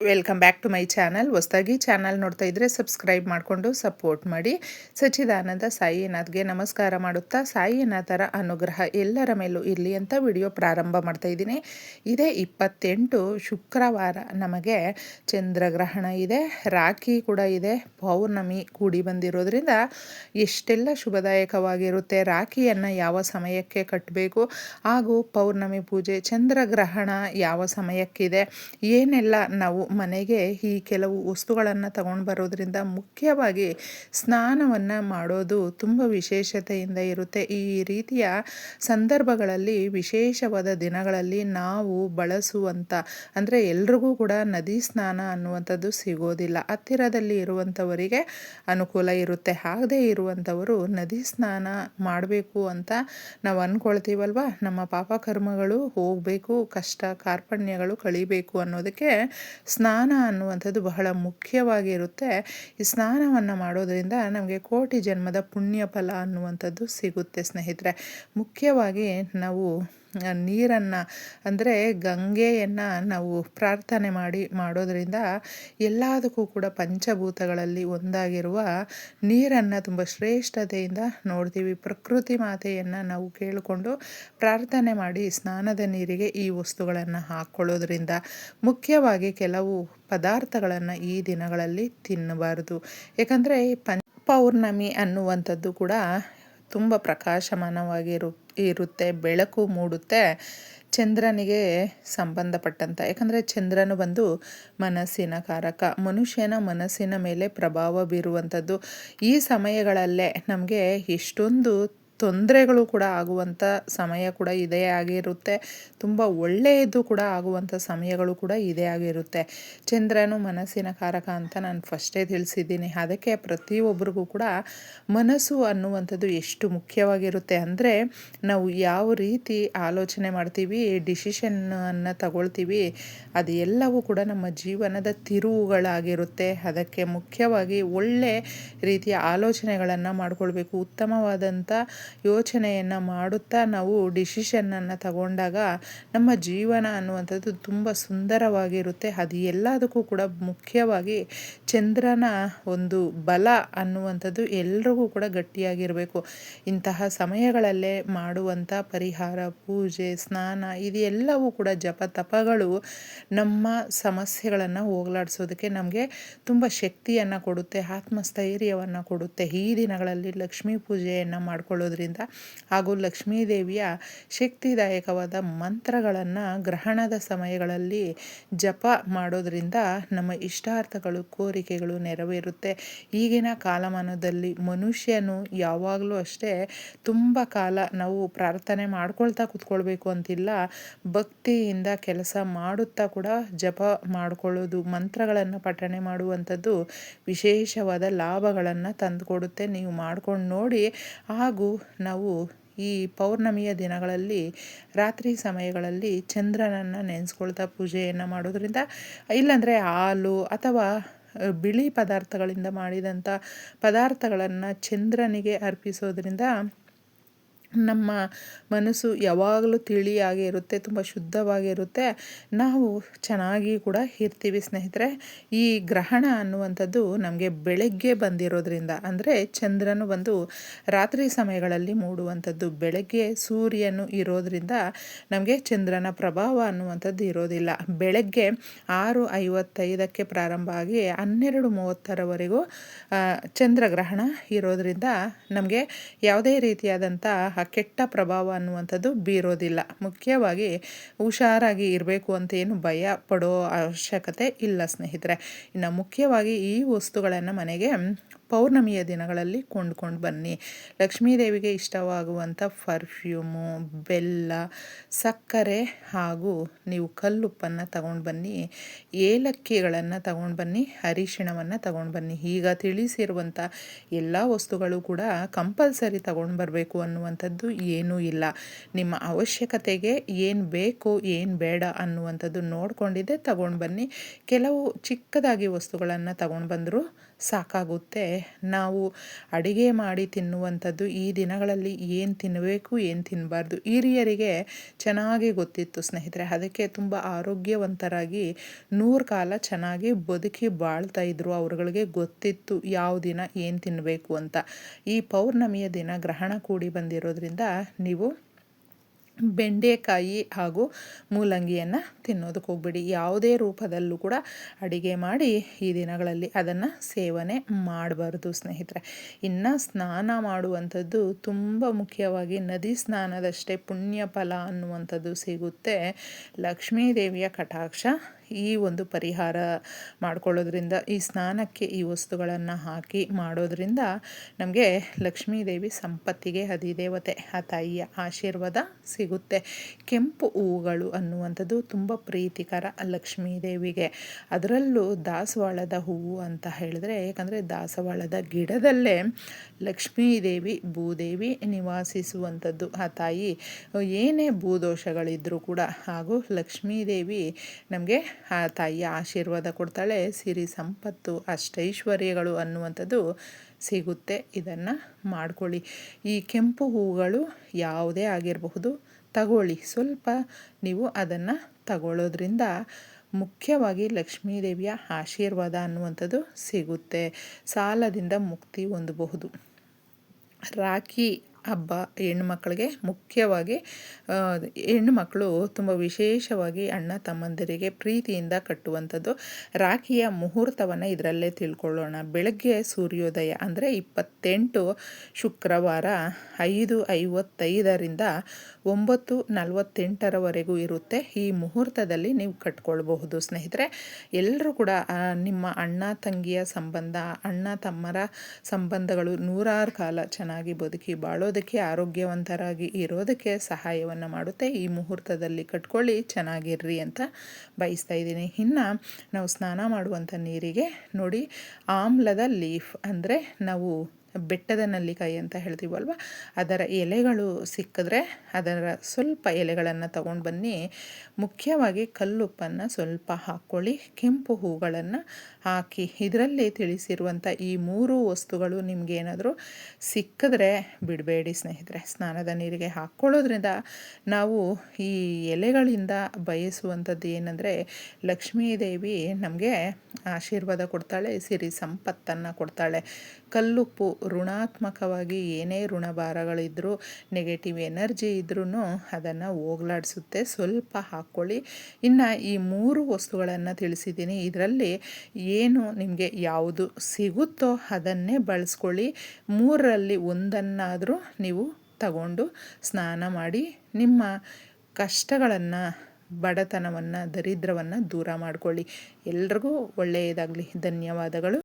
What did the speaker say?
Welcome back to my channel. ಹೊಸದಾಗಿ channel ನೋಡ್ತಾ ಇದ್ದರೆ ಸಬ್ಸ್ಕ್ರೈಬ್ ಮಾಡಿಕೊಂಡು ಸಪೋರ್ಟ್ ಮಾಡಿ. ಸಚ್ಚಿದಾನಂದ ಸಾಯಿನಾಥ್ಗೆ ನಮಸ್ಕಾರ ಮಾಡುತ್ತಾ ಸಾಯಿನಾಥರ ಅನುಗ್ರಹ ಎಲ್ಲರ ಮೇಲೂ ಇರಲಿ ಅಂತ ವಿಡಿಯೋ ಪ್ರಾರಂಭ ಮಾಡ್ತಾ ಇದ್ದೀನಿ. ಇದೇ 28 ಶುಕ್ರವಾರ ನಮಗೆ ಚಂದ್ರಗ್ರಹಣ ಇದೆ, ರಾಖಿ ಕೂಡ ಇದೆ, ಪೌರ್ಣಮಿ ಕೂಡಿ ಬಂದಿರೋದ್ರಿಂದ ಎಷ್ಟೆಲ್ಲ ಶುಭದಾಯಕವಾಗಿರುತ್ತೆ. ರಾಖಿಯನ್ನು ಯಾವ ಸಮಯಕ್ಕೆ ಕಟ್ಟಬೇಕು ಹಾಗೂ ಪೌರ್ಣಮಿ ಪೂಜೆ, ಚಂದ್ರಗ್ರಹಣ ಯಾವ ಸಮಯಕ್ಕಿದೆ, ಏನೆಲ್ಲ ನಾವು ಮನೆಗೆ ಈ ಕೆಲವು ವಸ್ತುಗಳನ್ನು ತಗೊಂಡು ಬರೋದ್ರಿಂದ ಮುಖ್ಯವಾಗಿ ಸ್ನಾನವನ್ನು ಮಾಡೋದು ತುಂಬ ವಿಶೇಷತೆಯಿಂದ ಇರುತ್ತೆ. ಈ ರೀತಿಯ ಸಂದರ್ಭಗಳಲ್ಲಿ ವಿಶೇಷವಾದ ದಿನಗಳಲ್ಲಿ ನಾವು ಬಳಸುವಂಥ ಅಂದರೆ ಎಲ್ರಿಗೂ ಕೂಡ ನದಿ ಸ್ನಾನ ಅನ್ನುವಂಥದ್ದು ಸಿಗೋದಿಲ್ಲ. ಹತ್ತಿರದಲ್ಲಿ ಇರುವಂಥವರಿಗೆ ಅನುಕೂಲ ಇರುತ್ತೆ. ಆಗದೇ ಇರುವಂಥವರು ನದಿ ಸ್ನಾನ ಮಾಡಬೇಕು ಅಂತ ನಾವು ಅಂದ್ಕೊಳ್ತೀವಲ್ವ, ನಮ್ಮ ಪಾಪ ಕರ್ಮಗಳು ಹೋಗಬೇಕು, ಕಷ್ಟ ಕಾರ್ಪಣ್ಯಗಳು ಕಳಿಬೇಕು ಅನ್ನೋದಕ್ಕೆ ಸ್ನಾನ ಅನ್ನುವಂಥದ್ದು ಬಹಳ ಮುಖ್ಯವಾಗಿರುತ್ತೆ. ಈ ಸ್ನಾನವನ್ನು ಮಾಡೋದರಿಂದ ನಮಗೆ ಕೋಟಿ ಜನ್ಮದ ಪುಣ್ಯ ಫಲ ಅನ್ನುವಂಥದ್ದು ಸಿಗುತ್ತೆ ಸ್ನೇಹಿತರೆ. ಮುಖ್ಯವಾಗಿ ನಾವು ನೀರನ್ನು ಅಂದರೆ ಗಂಗೆಯನ್ನು ನಾವು ಪ್ರಾರ್ಥನೆ ಮಾಡೋದರಿಂದ ಎಲ್ಲದಕ್ಕೂ ಕೂಡ ಪಂಚಭೂತಗಳಲ್ಲಿ ಒಂದಾಗಿರುವ ನೀರನ್ನು ತುಂಬ ಶ್ರೇಷ್ಠತೆಯಿಂದ ನೋಡ್ತೀವಿ. ಪ್ರಕೃತಿ ಮಾತೆಯನ್ನು ನಾವು ಕೇಳಿಕೊಂಡು ಪ್ರಾರ್ಥನೆ ಮಾಡಿ ಸ್ನಾನದ ನೀರಿಗೆ ಈ ವಸ್ತುಗಳನ್ನು ಹಾಕ್ಕೊಳ್ಳೋದ್ರಿಂದ ಮುಖ್ಯವಾಗಿ ಕೆಲವು ಪದಾರ್ಥಗಳನ್ನು ಈ ದಿನಗಳಲ್ಲಿ ತಿನ್ನಬಾರ್ದು. ಏಕೆಂದರೆ ಪೌರ್ಣಮಿ ಅನ್ನುವಂಥದ್ದು ಕೂಡ ತುಂಬ ಇರುತ್ತೆ, ಬೆಳಕು ಮೂಡುತ್ತೆ ಚಂದ್ರನಿಗೆ ಸಂಬಂಧಪಟ್ಟಂಥ. ಯಾಕಂದರೆ ಚಂದ್ರನು ಬಂದು ಮನಸ್ಸಿನ ಕಾರಕ, ಮನುಷ್ಯನ ಮನಸ್ಸಿನ ಮೇಲೆ ಪ್ರಭಾವ ಬೀರುವಂಥದ್ದು. ಈ ಸಮಯಗಳಲ್ಲೇ ನಮಗೆ ಎಷ್ಟೊಂದು ತೊಂದರೆಗಳು ಕೂಡ ಆಗುವಂಥ ಸಮಯ ಕೂಡ ಇದೇ ಆಗಿರುತ್ತೆ. ತುಂಬ ಒಳ್ಳೆಯದು ಕೂಡ ಆಗುವಂಥ ಸಮಯಗಳು ಕೂಡ ಇದೇ ಆಗಿರುತ್ತೆ. ಚಂದ್ರನು ಮನಸ್ಸಿನ ಕಾರಕ ಅಂತ ನಾನು ಫಸ್ಟೇ ತಿಳಿಸಿದ್ದೀನಿ. ಅದಕ್ಕೆ ಪ್ರತಿಯೊಬ್ಬರಿಗೂ ಕೂಡ ಮನಸ್ಸು ಅನ್ನುವಂಥದ್ದು ಎಷ್ಟು ಮುಖ್ಯವಾಗಿರುತ್ತೆ ಅಂದರೆ ನಾವು ಯಾವ ರೀತಿ ಆಲೋಚನೆ ಮಾಡ್ತೀವಿ, ಡಿಸಿಷನ್ನನ್ನು ತಗೊಳ್ತೀವಿ, ಅದು ಎಲ್ಲವೂ ಕೂಡ ನಮ್ಮ ಜೀವನದ ತಿರುವುಗಳಾಗಿರುತ್ತೆ. ಅದಕ್ಕೆ ಮುಖ್ಯವಾಗಿ ಒಳ್ಳೆ ರೀತಿಯ ಆಲೋಚನೆಗಳನ್ನು ಮಾಡಿಕೊಳ್ಬೇಕು. ಉತ್ತಮವಾದಂಥ ಯೋಚನೆಯನ್ನು ಮಾಡುತ್ತಾ ನಾವು ಡಿಸಿಷನ್ನನ್ನು ತಗೊಂಡಾಗ ನಮ್ಮ ಜೀವನ ಅನ್ನುವಂಥದ್ದು ತುಂಬ ಸುಂದರವಾಗಿರುತ್ತೆ. ಅದು ಎಲ್ಲದಕ್ಕೂ ಕೂಡ ಮುಖ್ಯವಾಗಿ ಚಂದ್ರನ ಒಂದು ಬಲ ಅನ್ನುವಂಥದ್ದು ಎಲ್ರಿಗೂ ಕೂಡ ಗಟ್ಟಿಯಾಗಿರಬೇಕು. ಇಂತಹ ಸಮಯಗಳಲ್ಲೇ ಮಾಡುವಂಥ ಪರಿಹಾರ, ಪೂಜೆ, ಸ್ನಾನ ಇದೆಲ್ಲವೂ ಕೂಡ ಜಪ ತಪಗಳು ನಮ್ಮ ಸಮಸ್ಯೆಗಳನ್ನು ಹೋಗಲಾಡಿಸೋದಕ್ಕೆ ನಮಗೆ ತುಂಬ ಶಕ್ತಿಯನ್ನು ಕೊಡುತ್ತೆ, ಆತ್ಮಸ್ಥೈರ್ಯವನ್ನು ಕೊಡುತ್ತೆ. ಈ ದಿನಗಳಲ್ಲಿ ಲಕ್ಷ್ಮೀ ಪೂಜೆಯನ್ನು ಮಾಡ್ಕೊಳ್ಳೋದ್ರಿಂದ ಹಾಗೂ ಲಕ್ಷ್ಮೀ ದೇವಿಯ ಶಕ್ತಿದಾಯಕವಾದ ಮಂತ್ರಗಳನ್ನು ಗ್ರಹಣದ ಸಮಯಗಳಲ್ಲಿ ಜಪ ಮಾಡೋದ್ರಿಂದ ನಮ್ಮ ಇಷ್ಟಾರ್ಥಗಳು, ಕೋರಿಕೆಗಳು ನೆರವೇರುತ್ತೆ. ಈಗಿನ ಕಾಲಮಾನದಲ್ಲಿ ಮನುಷ್ಯನು ಯಾವಾಗಲೂ ಅಷ್ಟೇ ತುಂಬ ಕಾಲ ನಾವು ಪ್ರಾರ್ಥನೆ ಮಾಡ್ಕೊಳ್ತಾ ಕೂತ್ಕೊಳ್ಬೇಕು ಅಂತಿಲ್ಲ. ಭಕ್ತಿಯಿಂದ ಕೆಲಸ ಮಾಡುತ್ತಾ ಕೂಡ ಜಪ ಮಾಡಿಕೊಳ್ಳೋದು, ಮಂತ್ರಗಳನ್ನು ಪಠಣೆ ಮಾಡುವಂಥದ್ದು ವಿಶೇಷವಾದ ಲಾಭಗಳನ್ನು ತಂದುಕೊಡುತ್ತೆ. ನೀವು ಮಾಡ್ಕೊಂಡು ನೋಡಿ. ಹಾಗೂ ನಾವು ಈ ಪೌರ್ಣಮಿಯ ದಿನಗಳಲ್ಲಿ ರಾತ್ರಿ ಸಮಯಗಳಲ್ಲಿ ಚಂದ್ರನನ್ನು ನೆನೆಸ್ಕೊಳ್ತಾ ಪೂಜೆಯನ್ನು ಮಾಡೋದ್ರಿಂದ, ಇಲ್ಲಾಂದರೆ ಹಾಲು ಅಥವಾ ಬಿಳಿ ಪದಾರ್ಥಗಳಿಂದ ಮಾಡಿದಂಥ ಪದಾರ್ಥಗಳನ್ನು ಚಂದ್ರನಿಗೆ ಅರ್ಪಿಸೋದ್ರಿಂದ ನಮ್ಮ ಮನಸ್ಸು ಯಾವಾಗಲೂ ತಿಳಿಯಾಗಿ ಇರುತ್ತೆ, ತುಂಬ ಶುದ್ಧವಾಗಿರುತ್ತೆ, ನಾವು ಚೆನ್ನಾಗಿ ಕೂಡ ಇರ್ತೀವಿ ಸ್ನೇಹಿತರೆ. ಈ ಗ್ರಹಣ ಅನ್ನುವಂಥದ್ದು ನಮಗೆ ಬೆಳಗ್ಗೆ ಬಂದಿರೋದ್ರಿಂದ, ಅಂದರೆ ಚಂದ್ರನು ಬಂದು ರಾತ್ರಿ ಸಮಯಗಳಲ್ಲಿ ಮೂಡುವಂಥದ್ದು, ಬೆಳಗ್ಗೆ ಸೂರ್ಯನು ಇರೋದ್ರಿಂದ ನಮಗೆ ಚಂದ್ರನ ಪ್ರಭಾವ ಅನ್ನುವಂಥದ್ದು ಇರೋದಿಲ್ಲ. ಬೆಳಗ್ಗೆ 6:55ಕ್ಕೆ ಪ್ರಾರಂಭ ಆಗಿ 12:30ರವರೆಗೂ ಚಂದ್ರಗ್ರಹಣ ಇರೋದ್ರಿಂದ ನಮಗೆ ಯಾವುದೇ ರೀತಿಯಾದಂಥ ಕೆಟ್ಟ ಪ್ರಭಾವ ಅನ್ನುವಂಥದ್ದು ಬೀರೋದಿಲ್ಲ. ಮುಖ್ಯವಾಗಿ ಹುಷಾರಾಗಿ ಇರಬೇಕು ಅಂತ ಏನು ಭಯ ಪಡೋ ಅವಶ್ಯಕತೆ ಇಲ್ಲ ಸ್ನೇಹಿತರೆ. ಇನ್ನು ಮುಖ್ಯವಾಗಿ ಈ ವಸ್ತುಗಳನ್ನು ಮನೆಗೆ ಪೌರ್ಣಮಿಯ ದಿನಗಳಲ್ಲಿ ಕೊಂಡ್ಕೊಂಡು ಬನ್ನಿ. ಲಕ್ಷ್ಮೀದೇವಿಗೆ ಇಷ್ಟವಾಗುವಂಥ ಪರ್ಫ್ಯೂಮು, ಬೆಲ್ಲ, ಸಕ್ಕರೆ ಹಾಗೂ ನೀವು ಕಲ್ಲುಪ್ಪನ್ನು ತಗೊಂಡು ಬನ್ನಿ, ಏಲಕ್ಕಿಗಳನ್ನು ತಗೊಂಡು ಬನ್ನಿ, ಅರಿಶಿಣವನ್ನು ತಗೊಂಡು ಬನ್ನಿ. ಈಗ ತಿಳಿಸಿರುವಂಥ ಎಲ್ಲ ವಸ್ತುಗಳು ಕೂಡ ಕಂಪಲ್ಸರಿ ತಗೊಂಡು ಬರಬೇಕು ಅನ್ನುವಂಥದ್ದು ಏನೂ ಇಲ್ಲ. ನಿಮ್ಮ ಅವಶ್ಯಕತೆಗೆ ಏನು ಬೇಕು ಏನು ಬೇಡ ಅನ್ನುವಂಥದ್ದು ನೋಡಿಕೊಂಡಿದ್ದೆ ತಗೊಂಡು ಬನ್ನಿ. ಕೆಲವು ಚಿಕ್ಕದಾಗಿ ವಸ್ತುಗಳನ್ನು ತಗೊಂಡು ಬಂದರೂ ಸಾಕಾಗುತ್ತೆ. ನಾವು ಅಡಿಗೆ ಮಾಡಿ ತಿನ್ನುವಂಥದ್ದು ಈ ದಿನಗಳಲ್ಲಿ ಏನು ತಿನ್ನಬೇಕು ಏನು ತಿನ್ನಬಾರ್ದು ಹಿರಿಯರಿಗೆ ಚೆನ್ನಾಗಿ ಗೊತ್ತಿತ್ತು ಸ್ನೇಹಿತರೆ. ಅದಕ್ಕೆ ತುಂಬ ಆರೋಗ್ಯವಂತರಾಗಿ 100 ಕಾಲ ಚೆನ್ನಾಗಿ ಬದುಕಿ ಬಾಳ್ತಾ ಇದ್ರು. ಅವ್ರುಗಳಿಗೆ ಗೊತ್ತಿತ್ತು ಯಾವ ದಿನ ಏನು ತಿನ್ನಬೇಕು ಅಂತ. ಈ ಪೌರ್ಣಮಿಯ ದಿನ ಗ್ರಹಣ ಕೂಡಿ ಬಂದಿರೋದ್ರಿಂದ ನೀವು ಬೆಂಡೆಕಾಯಿ ಹಾಗೂ ಮೂಲಂಗಿಯನ್ನು ತಿನ್ನೋದಕ್ಕೆ ಹೋಗ್ಬೇಡಿ. ಯಾವುದೇ ರೂಪದಲ್ಲೂ ಕೂಡ ಅಡಿಗೆ ಮಾಡಿ ಈ ದಿನಗಳಲ್ಲಿ ಅದನ್ನು ಸೇವನೆ ಮಾಡಬಾರ್ದು ಸ್ನೇಹಿತರೆ. ಇನ್ನು ಸ್ನಾನ ಮಾಡುವಂಥದ್ದು ತುಂಬ ಮುಖ್ಯವಾಗಿ ನದಿ ಸ್ನಾನದಷ್ಟೇ ಪುಣ್ಯ ಫಲ ಅನ್ನುವಂಥದ್ದು ಸಿಗುತ್ತೆ. ಲಕ್ಷ್ಮೀ ದೇವಿಯ ಕಟಾಕ್ಷ ಈ ಒಂದು ಪರಿಹಾರ ಮಾಡ್ಕೊಳ್ಳೋದ್ರಿಂದ, ಈ ಸ್ನಾನಕ್ಕೆ ಈ ವಸ್ತುಗಳನ್ನು ಹಾಕಿ ಮಾಡೋದ್ರಿಂದ ನಮಗೆ ಲಕ್ಷ್ಮೀದೇವಿ ಸಂಪತ್ತಿಗೆ ಅಧಿದೇವತೆ ಆ ತಾಯಿಯ ಆಶೀರ್ವಾದ ಸಿಗುತ್ತೆ. ಕೆಂಪು ಹೂವುಗಳು ಅನ್ನುವಂಥದ್ದು ತುಂಬ ಪ್ರೀತಿಕರ ಲಕ್ಷ್ಮೀದೇವಿಗೆ. ಅದರಲ್ಲೂ ದಾಸವಾಳದ ಹೂವು ಅಂತ ಹೇಳಿದ್ರೆ, ಯಾಕಂದರೆ ದಾಸವಾಳದ ಗಿಡದಲ್ಲೇ ಲಕ್ಷ್ಮೀದೇವಿ ಭೂದೇವಿ ನಿವಾಸಿಸುವಂಥದ್ದು. ಆ ತಾಯಿ ಏನೇ ಭೂದೋಷಗಳಿದ್ದರೂ ಕೂಡ ಹಾಗೂ ಲಕ್ಷ್ಮೀದೇವಿ ನಮಗೆ ಆ ತಾಯಿಯ ಆಶೀರ್ವಾದ ಕೊಡ್ತಾಳೆ. ಸಿರಿ ಸಂಪತ್ತು ಅಷ್ಟೈಶ್ವರ್ಯಗಳು ಅನ್ನುವಂಥದ್ದು ಸಿಗುತ್ತೆ. ಇದನ್ನು ಮಾಡ್ಕೊಳ್ಳಿ. ಈ ಕೆಂಪು ಹೂಗಳು ಯಾವುದೇ ಆಗಿರಬಹುದು ತಗೊಳ್ಳಿ. ಸ್ವಲ್ಪ ನೀವು ಅದನ್ನು ತಗೊಳ್ಳೋದ್ರಿಂದ ಮುಖ್ಯವಾಗಿ ಲಕ್ಷ್ಮೀದೇವಿಯ ಆಶೀರ್ವಾದ ಅನ್ನುವಂಥದ್ದು ಸಿಗುತ್ತೆ. ಸಾಲದಿಂದ ಮುಕ್ತಿ ಹೊಂದಬಹುದು. ರಾಖಿ ಹಬ್ಬ ಹೆಣ್ಣುಮಕ್ಕಳಿಗೆ ಮುಖ್ಯವಾಗಿ ಹೆಣ್ಣುಮಕ್ಕಳು ತುಂಬ ವಿಶೇಷವಾಗಿ ಅಣ್ಣ ತಮ್ಮಂದಿರಿಗೆ ಪ್ರೀತಿಯಿಂದ ಕಟ್ಟುವಂಥದ್ದು. ರಾಖಿಯ ಮುಹೂರ್ತವನ್ನು ಇದರಲ್ಲೇ ತಿಳ್ಕೊಳ್ಳೋಣ. ಬೆಳಗ್ಗೆ ಸೂರ್ಯೋದಯ ಅಂದರೆ 28 ಶುಕ್ರವಾರ 5:55ರಿಂದ 9:48ರವರೆಗೂ ಇರುತ್ತೆ. ಈ ಮುಹೂರ್ತದಲ್ಲಿ ನೀವು ಕಟ್ಕೊಳ್ಬಹುದು ಸ್ನೇಹಿತರೆ. ಎಲ್ಲರೂ ಕೂಡ ನಿಮ್ಮ ಅಣ್ಣ ತಂಗಿಯ ಸಂಬಂಧ, ಅಣ್ಣ ತಮ್ಮರ ಸಂಬಂಧಗಳು 100 ಕಾಲ ಚೆನ್ನಾಗಿ ಬದುಕಿ ಬಾಳೋದಕ್ಕೆ, ಆರೋಗ್ಯವಂತರಾಗಿ ಇರೋದಕ್ಕೆ ಸಹಾಯವನ್ನು ಮಾಡುತ್ತೆ. ಈ ಮುಹೂರ್ತದಲ್ಲಿ ಕಟ್ಕೊಳ್ಳಿ, ಚೆನ್ನಾಗಿರ್ರಿ ಅಂತ ಬಯಸ್ತಾ ಇದ್ದೀನಿ. ಇನ್ನು ನಾವು ಸ್ನಾನ ಮಾಡುವಂಥ ನೀರಿಗೆ ನೋಡಿ, ಆಮ್ಲದ ಲೀಫ್ ಅಂದರೆ ನಾವು ಬೆಟ್ಟದ ನೆಲ್ಲಿಕಾಯಿ ಅಂತ ಹೇಳ್ತೀವಲ್ವ, ಅದರ ಎಲೆಗಳು ಸಿಕ್ಕಿದ್ರೆ ಅದರ ಸ್ವಲ್ಪ ಎಲೆಗಳನ್ನು ತಗೊಂಡು ಬನ್ನಿ. ಮುಖ್ಯವಾಗಿ ಕಲ್ಲುಪ್ಪನ್ನು ಸ್ವಲ್ಪ ಹಾಕ್ಕೊಳ್ಳಿ, ಕೆಂಪು ಹೂಗಳನ್ನು ಹಾಕಿ. ಇದರಲ್ಲಿ ತಿಳಿಸಿರುವಂಥ ಈ 3 ವಸ್ತುಗಳು ನಿಮಗೇನಾದರೂ ಸಿಕ್ಕಿದ್ರೆ ಬಿಡಬೇಡಿ ಸ್ನೇಹಿತರೆ. ಸ್ನಾನದ ನೀರಿಗೆ ಹಾಕ್ಕೊಳ್ಳೋದ್ರಿಂದ ನಾವು ಈ ಎಲೆಗಳಿಂದ ಬಯಸುವಂಥದ್ದು ಏನಂದರೆ, ಲಕ್ಷ್ಮೀದೇವಿ ನಮಗೆ ಆಶೀರ್ವಾದ ಕೊಡ್ತಾಳೆ, ಸಿರಿ ಸಂಪತ್ತನ್ನು ಕೊಡ್ತಾಳೆ. ಕಲ್ಲುಪ್ಪು ಋಣಾತ್ಮಕವಾಗಿ ಏನೇ ಋಣಭಾರಗಳಿದ್ದರೂ, ನೆಗೆಟಿವ್ ಎನರ್ಜಿ ಇದ್ರೂ ಅದನ್ನು ಹೋಗಲಾಡಿಸುತ್ತೆ. ಸ್ವಲ್ಪ ಹಾಕ್ಕೊಳ್ಳಿ. ಇನ್ನು ಈ 3 ವಸ್ತುಗಳನ್ನು ತಿಳಿಸಿದ್ದೀನಿ. ಇದರಲ್ಲಿ ಏನು ನಿಮಗೆ ಯಾವುದು ಸಿಗುತ್ತೋ ಅದನ್ನೇ ಬಳಸ್ಕೊಳ್ಳಿ. 3ರಲ್ಲಿ ಒಂದನ್ನಾದರೂ ನೀವು ತಗೊಂಡು ಸ್ನಾನ ಮಾಡಿ ನಿಮ್ಮ ಕಷ್ಟಗಳನ್ನು, ಬಡತನವನ್ನು, ದರಿದ್ರವನ್ನು ದೂರ ಮಾಡಿಕೊಳ್ಳಿ. ಎಲ್ರಿಗೂ ಒಳ್ಳೆಯದಾಗಲಿ. ಧನ್ಯವಾದಗಳು.